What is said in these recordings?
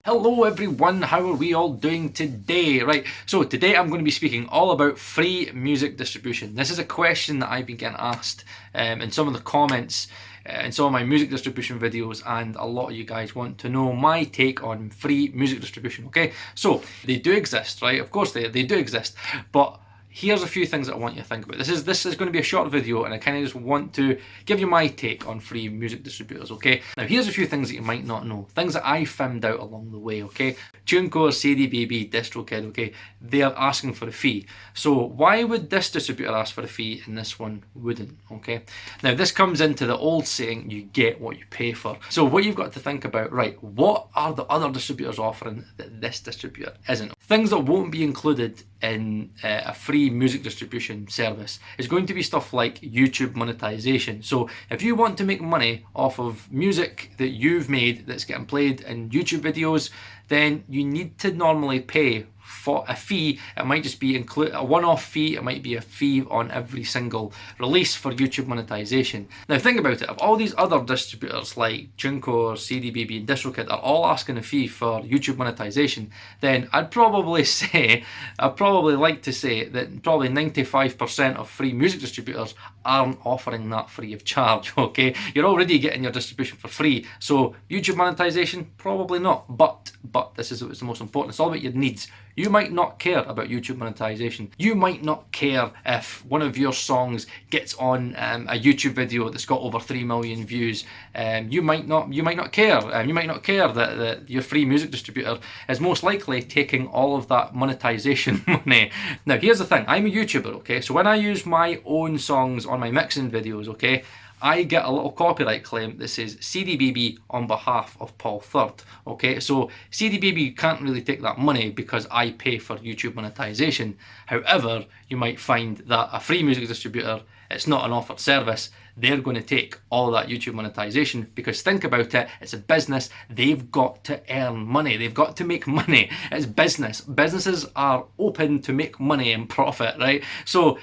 Hello everyone, how are we all doing today? Right, so today I'm going to be speaking all about free music distribution. This is a question that I've been getting asked in some of the comments in some of my music distribution videos, and a lot of you guys want to know my take on free music distribution, okay? So, they do exist, right? Of course they do exist, but here's a few things that I want you to think about. This is going to be a short video, and I kind of just want to give you my take on free music distributors, okay? Now, here's a few things that you might not know. Things that I found out along the way, okay? TuneCore, CD Baby, DistroKid, okay? They're asking for a fee. So why would this distributor ask for a fee and this one wouldn't, okay? Now, this comes into the old saying, you get what you pay for. So what you've got to think about, right, what are the other distributors offering that this distributor isn't? Things that won't be included in a free music distribution service is going to be stuff like YouTube monetization. So if you want to make money off of music that you've made that's getting played in YouTube videos, then you need to normally pay for a fee. It might just be a one-off fee, it might be a fee on every single release for YouTube monetization. Now think about it, if all these other distributors like TuneCore, CD Baby and DistroKid are all asking a fee for YouTube monetization, then I'd probably like to say that probably 95% of free music distributors aren't offering that free of charge, okay? You're already getting your distribution for free, so YouTube monetization, probably not. But this is what's the most important, it's all about your needs. You might not care about YouTube monetization. You might not care if one of your songs gets on a YouTube video that's got over 3 million views. You might not care. You might not care that your free music distributor is most likely taking all of that monetization money. Now, here's the thing. I'm a YouTuber, okay? So when I use my own songs on my mixing videos, okay, I get a little copyright claim that says CD Baby on behalf of Paul Third. Okay, so CD Baby can't really take that money because I pay for YouTube monetization. However, you might find that a free music distributor, it's not an offered service, they're going to take all that YouTube monetization, because think about it, it's a business, they've got to earn money, they've got to make money. It's business. Businesses are open to make money and profit, right? So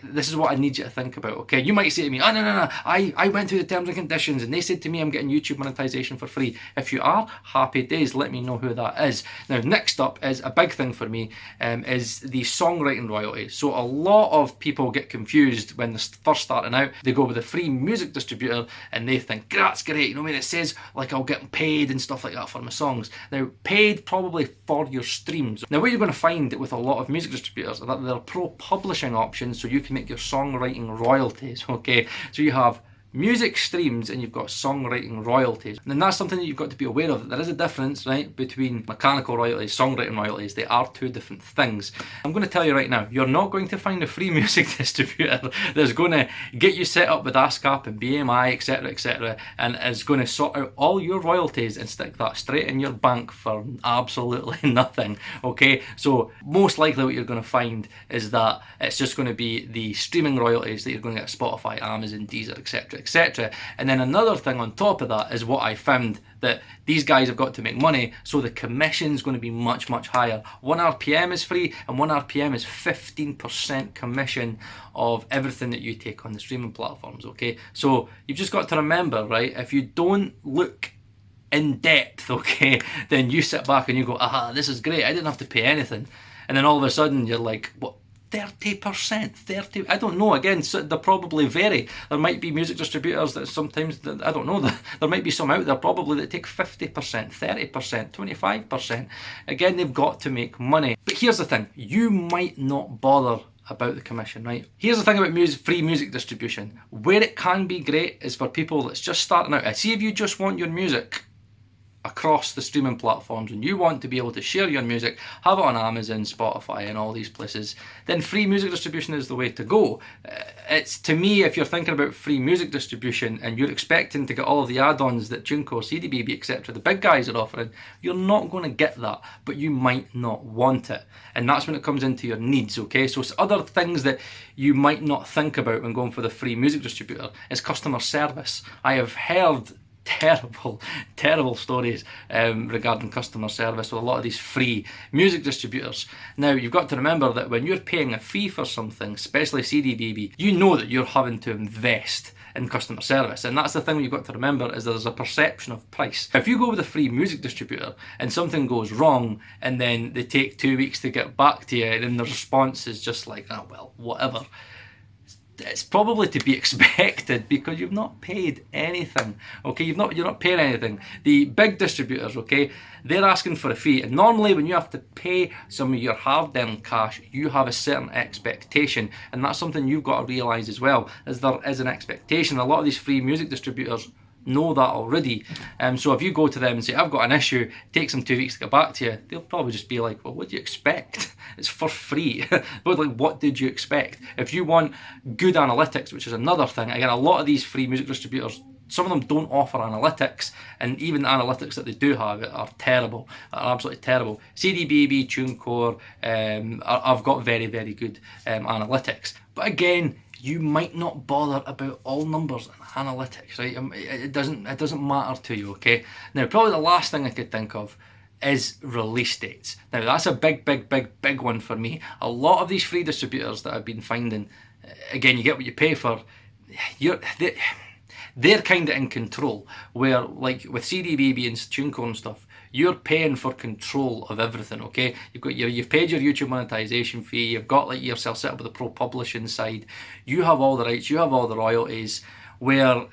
this is what I need you to think about, okay? You might say to me, oh, no, I went through the terms and conditions and they said to me I'm getting YouTube monetization for free. If you are, happy days, let me know who that is. Now, next up is a big thing for me, is the songwriting royalties. So a lot of people get confused when they're first starting out. They go with a free music distributor and they think, that's great, you know, when it says like I'll get paid and stuff like that for my songs. Now, paid probably for your streams. Now, what you're going to find with a lot of music distributors are that there are pro-publishing options, so you can make your songwriting royalties, okay? So you have music streams and you've got songwriting royalties. And that's something that you've got to be aware of. There is a difference, right, between mechanical royalties, songwriting royalties. They are two different things. I'm going to tell you right now, you're not going to find a free music distributor that's going to get you set up with ASCAP and BMI, etc., and is going to sort out all your royalties and stick that straight in your bank for absolutely nothing, okay? So most likely what you're going to find is that it's just going to be the streaming royalties that you're going to get Spotify, Amazon, Deezer, etc., and then another thing on top of that is what I found, that these guys have got to make money, so the commission's going to be much higher. OneRPM is free, and OneRPM is 15% commission of everything that you take on the streaming platforms, okay? So you've just got to remember, right, if you don't look in depth, okay, then you sit back and you go, aha, this is great, I didn't have to pay anything. And then all of a sudden you're like, what? 30%, 30, I don't know, again, so they probably vary. There might be music distributors that sometimes, I don't know, there might be some out there probably that take 50%, 30%, 25%. Again, they've got to make money. But here's the thing, you might not bother about the commission, right? Here's the thing about free music distribution. Where it can be great is for people that's just starting out. See, if you just want your music across the streaming platforms and you want to be able to share your music, have it on Amazon, Spotify and all these places, then free music distribution is the way to go. It's, to me, if you're thinking about free music distribution and you're expecting to get all of the add-ons that TuneCore, CD Baby, etc., the big guys are offering, you're not going to get that, but you might not want it. And that's when it comes into your needs, okay? So it's other things that you might not think about when going for the free music distributor is customer service. I have heard terrible stories regarding customer service with a lot of these free music distributors. Now, you've got to remember that when you're paying a fee for something, especially CD Baby, you know that you're having to invest in customer service. And that's the thing you've got to remember, is there's a perception of price. If you go with a free music distributor and something goes wrong and then they take 2 weeks to get back to you and then the response is just like, oh well, whatever, it's probably to be expected, because you've not paid anything, okay? You're not paying anything. The big distributors, okay, they're asking for a fee, and normally when you have to pay some of your hard-earned cash, you have a certain expectation, and that's something you've got to realise as well, is there is an expectation. A lot of these free music distributors know that already. So if you go to them and say, I've got an issue, it takes them 2 weeks to get back to you, they'll probably just be like, well, what do you expect? It's for free. But like, what did you expect? If you want good analytics, which is another thing, again, a lot of these free music distributors, some of them don't offer analytics, and even the analytics that they do have are terrible, are absolutely terrible. CD Baby, TuneCore, I've got very, very good analytics. But again, you might not bother about all numbers and analytics, right? It doesn't matter to you, okay? Now, probably the last thing I could think of is release dates. Now, that's a big one for me. A lot of these free distributors that I've been finding, again, you get what you pay for. They're kind of in control, where like with CD Baby and TuneCore and stuff, you're paying for control of everything, okay? You've paid your YouTube monetization fee, you've got like yourself set up with the pro publishing side, you have all the rights, you have all the royalties, where,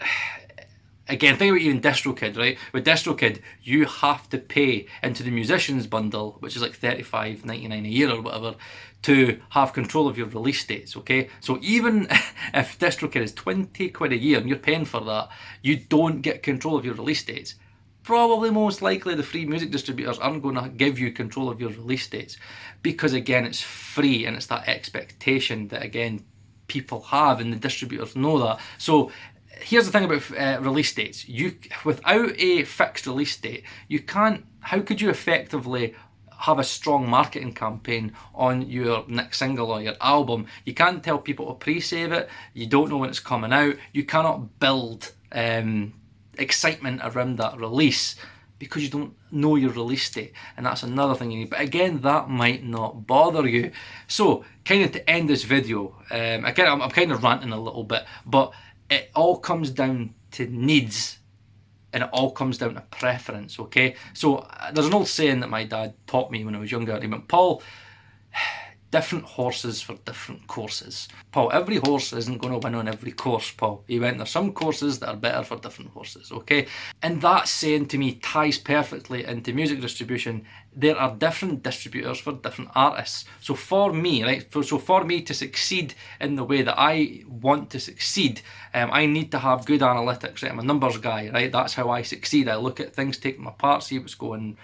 again, think about even DistroKid, right? With DistroKid, you have to pay into the musicians bundle, which is like $35.99 a year or whatever, to have control of your release dates, okay? So even if DistroKid is 20 quid a year and you're paying for that, you don't get control of your release dates. Probably most likely the free music distributors aren't going to give you control of your release dates, because again, it's free and it's that expectation that, again, people have, and the distributors know that. So here's the thing about release dates. Without a fixed release date, how could you effectively have a strong marketing campaign on your next single or your album? You can't tell people to pre-save it, you don't know when it's coming out, you cannot build excitement around that release because you don't know your release date, and that's another thing you need. But again, that might not bother you. So kind of to end this video, I'm kind of ranting a little bit, but it all comes down to needs, and it all comes down to preference, okay? So there's an old saying that my dad taught me when I was younger. He went, Paul, different horses for different courses. Paul, every horse isn't going to win on every course, Paul. He went, there's some courses that are better for different horses, okay? And that saying to me ties perfectly into music distribution. There are different distributors for different artists. So for me, right, so for me to succeed in the way that I want to succeed, I need to have good analytics, right? I'm a numbers guy, right? That's how I succeed. I look at things, take them apart, see what's going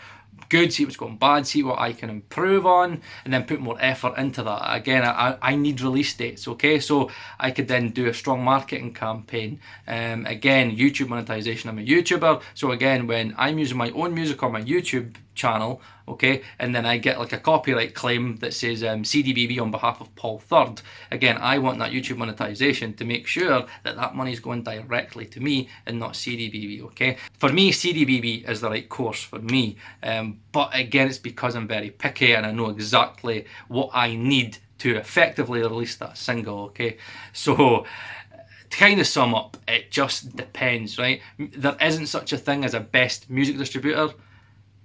good, see what's going bad, see what I can improve on, and then put more effort into that. Again, I need release dates, okay? So I could then do a strong marketing campaign. Again, YouTube monetization, I'm a YouTuber, so again, when I'm using my own music on my YouTube channel, okay, and then I get like a copyright claim that says CDBB on behalf of Paul Third, again, I want that YouTube monetization to make sure that that money is going directly to me and not CDBB, okay? For me, CDBB is the right course for me, but again, it's because I'm very picky and I know exactly what I need to effectively release that single, okay? So to kind of sum up, it just depends, right? There isn't such a thing as a best music distributor,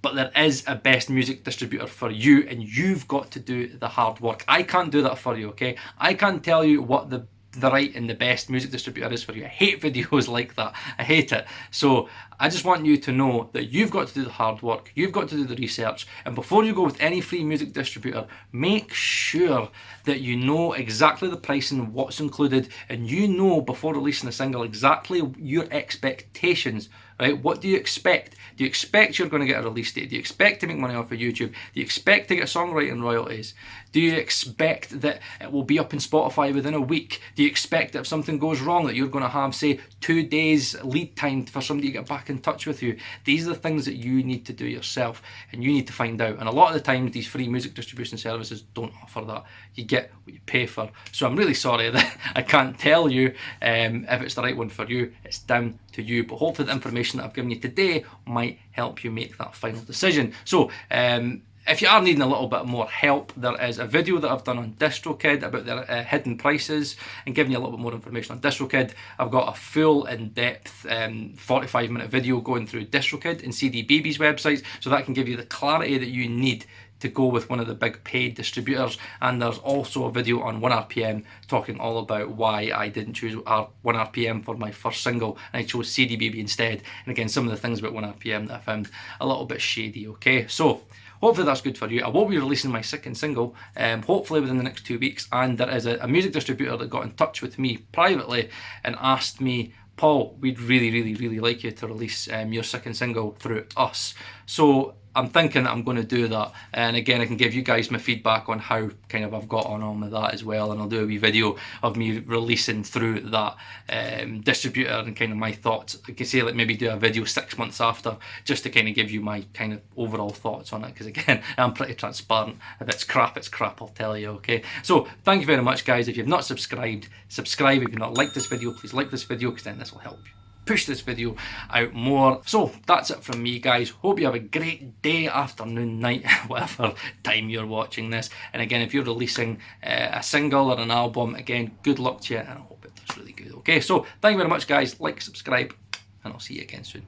but there is a best music distributor for you, and you've got to do the hard work. I can't do that for you, okay? I can't tell you what the right and the best music distributor is for you. I hate videos like that. I hate it. So I just want you to know that you've got to do the hard work. You've got to do the research. And before you go with any free music distributor, make sure that you know exactly the pricing, what's included, and you know before releasing a single exactly your expectations, right? What do you expect? Do you expect you're going to get a release date? Do you expect to make money off of YouTube? Do you expect to get songwriting royalties? Do you expect that it will be up in Spotify within a week? Do you expect that if something goes wrong that you're going to have, say, 2 days lead time for somebody to get back in touch with you? These are the things that you need to do yourself, and you need to find out. And a lot of the times these free music distribution services don't offer that. You get what you pay for. So I'm really sorry that I can't tell you if it's the right one for you. It's down to you. But hopefully the information that I've given you today might help you make that final decision. So If you are needing a little bit more help, there is a video that I've done on DistroKid about their hidden prices and giving you a little bit more information on DistroKid. I've got a full in-depth 45-minute video going through DistroKid and CDBB's websites, so that can give you the clarity that you need to go with one of the big paid distributors. And there's also a video on OneRPM talking all about why I didn't choose OneRPM for my first single and I chose CDBB instead, and again some of the things about OneRPM that I found a little bit shady. Okay, so hopefully that's good for you. I will be releasing my second single hopefully within the next 2 weeks, and there is a music distributor that got in touch with me privately and asked me, Paul, we'd really like you to release your second single through us. So I'm thinking that I'm going to do that, and again I can give you guys my feedback on how kind of I've got on with that as well, and I'll do a wee video of me releasing through that distributor and kind of my thoughts. I can say like maybe do a video 6 months after, just to kind of give you my kind of overall thoughts on it, because again I'm pretty transparent. If it's crap, it's crap, I'll tell you. Okay, so thank you very much guys. If you've not subscribed, subscribe. If you've not liked this video, please like this video, because then this will help you push this video out more. So that's it from me guys. Hope you have a great day, afternoon, night, whatever time you're watching this. And again, if you're releasing a single or an album, again, good luck to you, and I hope it does really good. Okay, so thank you very much guys. Like, subscribe, and I'll see you again soon.